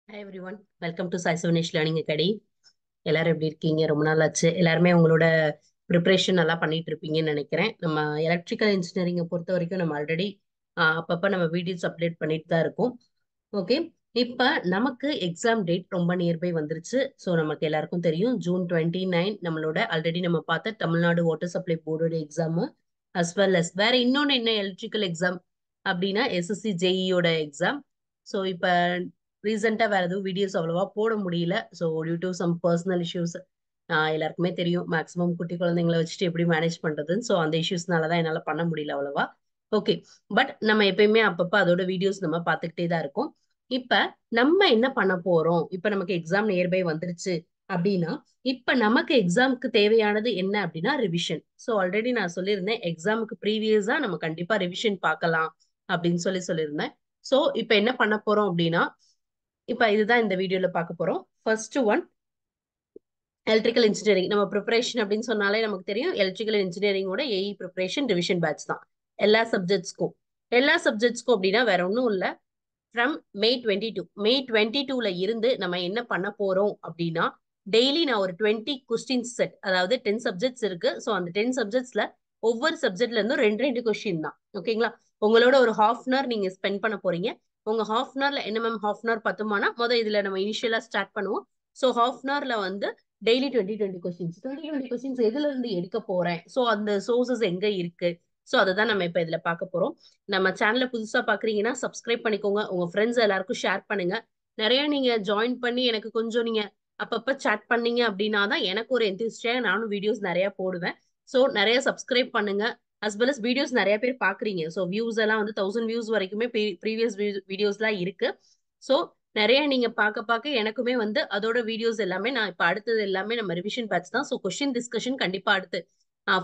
Hi every, welcome to Sai Suvanesh learning academy. எல்லாரும் எப்படி இருக்கீங்க? ரொம்ப நாள் ஆச்சு. எல்லாருமே உங்களோட ப்ரிப்பரேஷன் நல்லா பண்ணிட்டு இருப்பீங்கன்னு நினைக்கிறேன். நம்ம எலக்ட்ரிக்கல் இன்ஜினியரிங்கை பொறுத்த வரைக்கும் நம்ம ஆல்ரெடி அப்பப்போ நம்ம வீடியோஸ் அப்டேட் பண்ணிட்டு தான் இருக்கோம். ஓகே, இப்போ நமக்கு எக்ஸாம் டேட் ரொம்ப நியர்பை வந்துருச்சு. ஸோ நமக்கு எல்லாருக்கும் தெரியும், ஜூன் 29 நம்மளோட ஆல்ரெடி நம்ம பார்த்த தமிழ்நாடு வாட்டர் சப்ளை போர்டோட எக்ஸாமு, அஸ் வெல் அஸ் வேற இன்னொன்று என்ன எலக்ட்ரிக்கல் எக்ஸாம் அப்படின்னா எஸ்எஸ்சி ஜேஇயோட எக்ஸாம். ஸோ இப்போ ரீசெண்டாக வேற எதுவும் வீடியோஸ் அவ்வளவா போட முடியல. So due to some personal issues, எல்லாருக்குமே தெரியும் மேக்ஸிமம் குட்டி குழந்தைங்களை வச்சுட்டு எப்படி மேனேஜ் பண்றதுன்னு. ஸோ அந்த இஷ்யூஸ்னால தான் என்னால் பண்ண முடியல அவ்வளவா. ஓகே, பட் நம்ம எப்பயுமே அப்பப்போ அதோட வீடியோஸ் நம்ம பார்த்துக்கிட்டே தான் இருக்கோம். இப்ப நம்ம என்ன பண்ண போறோம்? இப்ப நமக்கு எக்ஸாம் நியர்பை வந்துருச்சு அப்படின்னா, இப்ப நமக்கு எக்ஸாமுக்கு தேவையானது என்ன அப்படின்னா ரிவிஷன். ஸோ ஆல்ரெடி நான் சொல்லியிருந்தேன், எக்ஸாமுக்கு ப்ரீவியஸா நம்ம கண்டிப்பா ரிவிஷன் பார்க்கலாம் அப்படின்னு சொல்லியிருந்தேன். ஸோ இப்ப என்ன பண்ண போறோம் அப்படின்னா, இப்ப இதுதான் இந்த வீடியோல பார்க்க போறோம். First one, electrical engineering. நம்ம ப்ரிப்பரேஷன் அப்படின்னு சொன்னாலே நமக்கு தெரியும், எலக்ட்ரிக்கல் இன்ஜினியரிங்கோட ஏஇ ப்ரிப்பரேஷன் ரிவிஷன் பேட்ச் தான் எல்லா சப்ஜெக்ட்ஸ்க்கும் அப்படின்னா வேற ஒன்றும் இல்லை. ஃப்ரம் மே 22 இருந்து நம்ம என்ன பண்ண போறோம் அப்படின்னா, டெய்லி நான் ஒரு 20 கொஸ்டின் செட், அதாவது 10 சப்ஜெக்ட்ஸ் இருக்கு. ஸோ அந்த 10 சப்ஜெக்ட்ஸ்ல ஒவ்வொரு சப்ஜெக்ட்ல இருந்தும் ரெண்டு ரெண்டு கொஸ்டின் தான். ஓகேங்களா? உங்களோட ஒரு ஹாஃப் அன் அவர் நீங்க ஸ்பெண்ட் பண்ண போறீங்க. உங்க ஹாஃப் அன் அவர்ல என்ன மேம் ஹாஃப் அன் அவர் பத்துமானா, இதுல நம்ம இனிஷியலா ஸ்டார்ட் பண்ணுவோம். ஸோ ஹாஃப் அன் அவர்ல வந்து டெய்லி 20 கொஸ்டின்ஸ் எதுல இருந்து எடுக்க போறேன், ஸோ அந்த சோர்சஸ் எங்க இருக்கு, ஸோ அதை தான் நம்ம இப்ப இதுல பார்க்க போறோம். நம்ம சேனலை புதுசா பாக்குறீங்கன்னா சப்ஸ்கிரைப் பண்ணிக்கோங்க, உங்க ஃப்ரெண்ட்ஸ் எல்லாருக்கும் ஷேர் பண்ணுங்க. நிறைய நீங்க ஜாயின் பண்ணி எனக்கு கொஞ்சம் நீங்க அப்பப்ப சாட் பண்ணீங்க அப்படின்னா தான் எனக்கு ஒரு எந்திரிச்சியா நானும் வீடியோஸ் நிறைய போடுவேன். ஸோ நிறைய சப்ஸ்கிரைப் பண்ணுங்க. அஸ் வெல் அஸ் வீடியோஸ் நிறைய பேர் பாக்குறீங்க. ஸோ வியூஸ் எல்லாம் வந்து 1000 வியூஸ் வரைக்குமே ப்ரீவியஸ் வீடியோஸ்லாம் இருக்கு. ஸோ நிறைய நீங்க பார்க்க எனக்குமே வந்து அதோட வீடியோஸ் எல்லாமே நான் இப்ப அடுத்தது எல்லாமே நம்ம ரிவிஷன் பேட்ச் தான். ஸோ கொஸ்டின் டிஸ்கஷன் கண்டிப்பா அடுத்து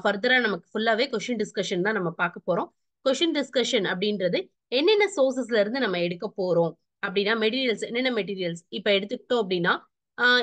ஃபர்தரா நமக்கு ஃபுல்லாவே கொஸ்டின் டிஸ்கஷன் தான் நம்ம பார்க்க போறோம். கொஸ்டின் டிஸ்கஷன் அப்படின்றது என்னென்ன சோர்சஸ்ல இருந்து நம்ம எடுக்க போறோம் அப்படின்னா, மெட்டீரியல்ஸ் என்னென்ன மெட்டீரியல்ஸ் இப்ப எடுத்துக்கிட்டோம் அப்படின்னா,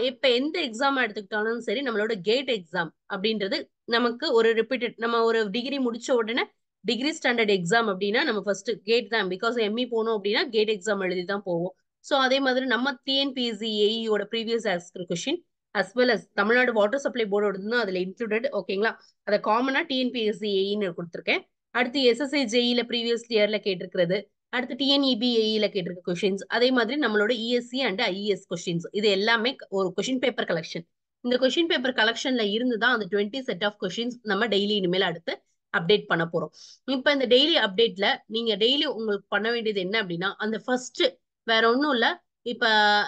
இப்ப எந்த எக்ஸாம் எடுத்துக்கிட்டாலும் சரி, நம்மளோட கேட் எக்ஸாம் அப்படின்றது நமக்கு ஒரு ரிப்பீட்டட், நம்ம ஒரு டிகிரி முடிச்ச உடனே டிகிரி ஸ்டாண்டர்ட் எக்ஸாம் அப்படின்னா நம்ம ஃபர்ஸ்ட் கேட் தான். பிகாஸ் எம்இ போனோம் அப்படின்னா கேட் எக்ஸாம் எழுதி தான் போவோம். ஸோ அதே மாதிரி நம்ம டிஎன்பிஎஸ்சி ஏஇயோட previous asked question as well as Tamil Nadu water supply போர்டோட தான் அதுல இன்க்ளூடட். ஓகேங்களா? அதை காமனா டிஎன்பிஎஸ்சி ஏஇன்னு கொடுத்துருக்கேன். அடுத்து எஸ்எஸ்ஐ ஜேஇல ப்ரீவியஸ் இயர்ல கேட்டிருக்கிறது, அடுத்து டிஎன்இபி ஏஇல கேட்டிருக்க கொஸ்டின்ஸ், அதே மாதிரி நம்மளோட இஎஸ்சி அண்ட் ஐஇஎஸ் கொஸ்டின்ஸ், இது எல்லாமே ஒரு கொஸ்டின் பேப்பர் கலெக்ஷன். இந்த கொஸ்டின் பேப்பர் கலெக்ஷன்ல இருந்து தான் அந்த 20 செட் ஆஃப் கொஸ்டின்ஸ் நம்ம டெய்லி இனிமேல் அடுத்து அப்டேட் பண்ண போறோம். இப்ப இந்த டெய்லி அப்டேட்ல நீங்க டெய்லி உங்களுக்கு பண்ண வேண்டியது என்ன அப்படின்னா, அந்த ஃபர்ஸ்ட் வேற ஒன்றும் இல்ல. இப்ப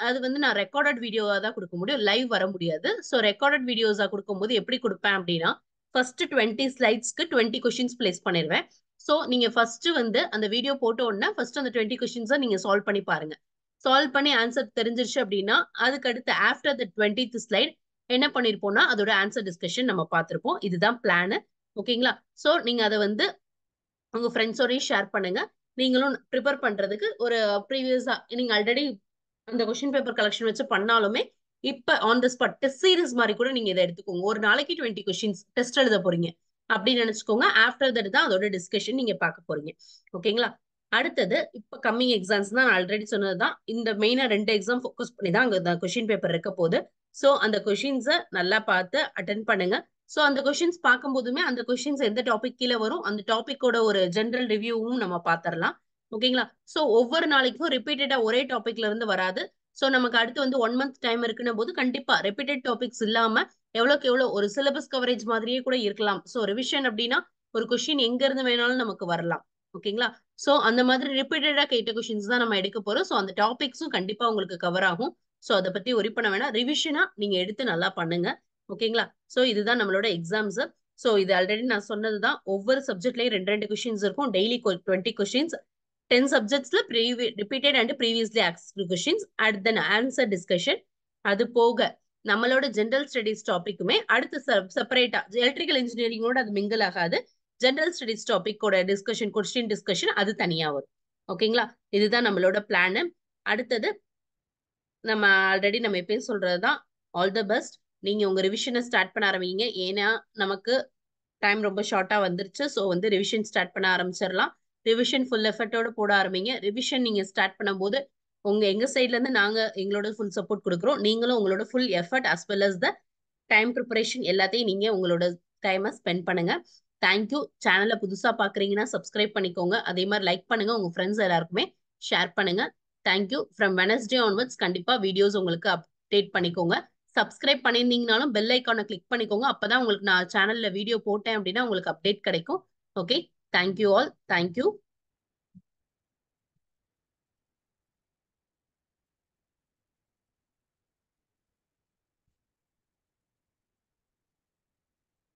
அது வந்து நான் ரெக்கார்டட் வீடியோவா தான் கொடுக்க முடியும், லைவ் வர முடியாது. ஸோ ரெக்கார்டட் வீடியோஸா கொடுக்கும்போது எப்படி கொடுப்பேன் அப்படின்னா, ஃபர்ஸ்ட் 20 ஸ்லைட்ஸ்க்கு 20 கொஸ்டின்ஸ் பிளேஸ் பண்ணிடுவேன். ஸோ நீங்க ஃபர்ஸ்ட் வந்து அந்த வீடியோ போட்ட உடனே ஃபர்ஸ்ட் அந்த 20 கொஸ்டின்ஸை நீங்க சால்வ் பண்ணி பாருங்க. சால்வ் பண்ணி ஆன்சர் தெரிஞ்சிருச்சு அப்படின்னா, அதுக்கு அடுத்து ஆஃப்டர் த 20th ஸ்லைட் என்ன பண்ணிருப்போம்னா அதோட ஆன்சர் டிஸ்கஷன் நம்ம பார்த்திருப்போம். இதுதான் பிளான். ஓகேங்களா? ஸோ நீங்க அதை வந்து உங்க ஃப்ரெண்ட்ஸோடய ஷேர் பண்ணுங்க. நீங்களும் ப்ரிப்பேர் பண்றதுக்கு ஒரு ப்ரீவியஸா நீங்க ஆல்ரெடி அந்த கொஸ்டின் பேப்பர் கலெக்ஷன் வச்சு பண்ணாலுமே, இப்ப on the spot test series மாதிரி கூட நீங்க இதை எடுத்துக்கோங்க. ஒரு நாளைக்கு 20 கொஸ்டின்ஸ் டெஸ்ட் எழுத போறீங்க அப்படின்னு நினைச்சுக்கோங்க. ஆஃப்டர் தட் தான் அதோட டிஸ்கஷன் நீங்க பார்க்க போறீங்க. ஓகேங்களா? அடுத்தது இப்ப கம்மிங் எக்ஸாம்ஸ் தான் நான் ஆல்ரெடி சொன்னதுதான். இந்த மெயினா 2 எக்ஸாம் ஃபோக்கஸ் பண்ணி தான் அங்க கொஸ்டின் பேப்பர் இருக்க போகுது. சோ அந்த கொஸ்டின்ஸை நல்லா பார்த்து அட்டென்ட் பண்ணுங்க. சோ அந்த கொஸ்டின்ஸ் பார்க்கும் போதுமே அந்த கொஸ்டின்ஸ் எந்த டாபிக் கீழே வரும், அந்த டாபிக்கோட ஒரு ஜெனரல் ரிவ்யூவும் நம்ம பாத்திரலாம். ஓகேங்களா? சோ ஒவ்வொரு நாளைக்கும் ரிப்பீட்டடா ஒரே டாபிக்ல இருந்து வராது. சோ நமக்கு அடுத்து வந்து 1 மந்த் டைம் இருக்குன்னும் போது கண்டிப்பா ரிப்பீட்டட் டாபிக்ஸ் இல்லாம எவ்வளவுக்கு எவ்வளவு ஒரு சிலபஸ் கவரேஜ் மாதிரியே கூட இருக்கலாம். சோ ரிவிஷன் அப்படின்னா ஒரு கொஸ்டின் எங்க இருந்து வேணாலும் நமக்கு வரலாம். ஓகேங்களா? சோ அந்த மாதிரி ரிப்பீட்டடா கேட்ட கொஸ்டின்ஸ் தான் நம்ம எடுக்க போறோம். சோ அந்த டாபிக்ஸும் கண்டிப்பா உங்களுக்கு கவர் ஆகும். சோ அதை பத்தி ஒரி பண்ண வேணாம். ரிவிஷனா நீங்க எடுத்து நல்லா பண்ணுங்க. ஓகேங்களா? சோ இதுதான் நம்மளோட எக்ஸாம்ஸ். சோ இது ஆல்ரெடி நான் சொன்னதுதான். ஒவ்வொரு சப்ஜெக்ட்லயும் ரெண்டு ரெண்டு கொஸ்டின்ஸ் இருக்கும். டெய்லி 20 கொஸ்டின்ஸ், 10 சப்ஜெக்ட்ஸ்ல repeated and previously asked questions at then answer discussion. அது போக நம்மளோட ஜெனரல் ஸ்டடிஸ் டாபிக்குமே அடுத்து செப்பரேட்டா எலக்ட்ரிக்கல் இன்ஜினியரிங்கோட அது மிங்கிள் ஆகாது. ஜெனரல் ஸ்டடிஸ் டாபிக்கோட டிஸ்கஷன், கொஸ்டின் டிஸ்கஷன் அது தனியா வரும். ஓகேங்களா? இதுதான் நம்மளோட பிளான். அடுத்தது நம்ம ஆல்ரெடி நம்ம எப்பயும் சொல்றதுதான், ஆல் த பெஸ்ட். நீங்க உங்க ரிவிஷனை ஸ்டார்ட் பண்ண ஆரம்பிங்க. ஏன்னா நமக்கு டைம் ரொம்ப ஷார்ட்டா வந்துருச்சு. ஸோ வந்து ரிவிஷன் ஸ்டார்ட் பண்ண ஆரம்பிச்சிடலாம். ரிவிஷன் ஃபுல் எஃபர்ட்டோட போட ஆரம்பிங்க. ரிவிஷன் நீங்க ஸ்டார்ட் பண்ணும்போது எங்க சைட்ல இருந்து நாங்க எங்களோட ஃபுல் சப்போர்ட் கொடுக்குறோம். நீங்களும் உங்களோட full effort as well as the time preparation எல்லாத்தையும் நீங்க உங்களோட டைமை ஸ்பெண்ட் பண்ணுங்க. தேங்க்யூ. சேனலை புதுசா பாக்குறீங்கன்னா சப்ஸ்கிரைப் பண்ணிக்கோங்க. அதே மாதிரி லைக் பண்ணுங்க. உங்க ஃப்ரெண்ட்ஸ் எல்லாருக்குமே ஷேர் பண்ணுங்க. தேங்க்யூ. ஃப்ரம் வெனஸ்டே ஆன்வர்ட்ஸ் கண்டிப்பா வீடியோஸ் உங்களுக்கு அப்டேட் பண்ணிக்கோங்க. சப்ஸ்கிரைப் பண்ணியிருந்தீங்கனாலும் பெல் ஐக்கானை கிளிக் பண்ணிக்கோங்க. அப்பதான் உங்களுக்கு நான் சேனல்ல வீடியோ போட்டேன் அப்படின்னா உங்களுக்கு அப்டேட் கிடைக்கும். Okay, thank you all. தேங்க்யூ.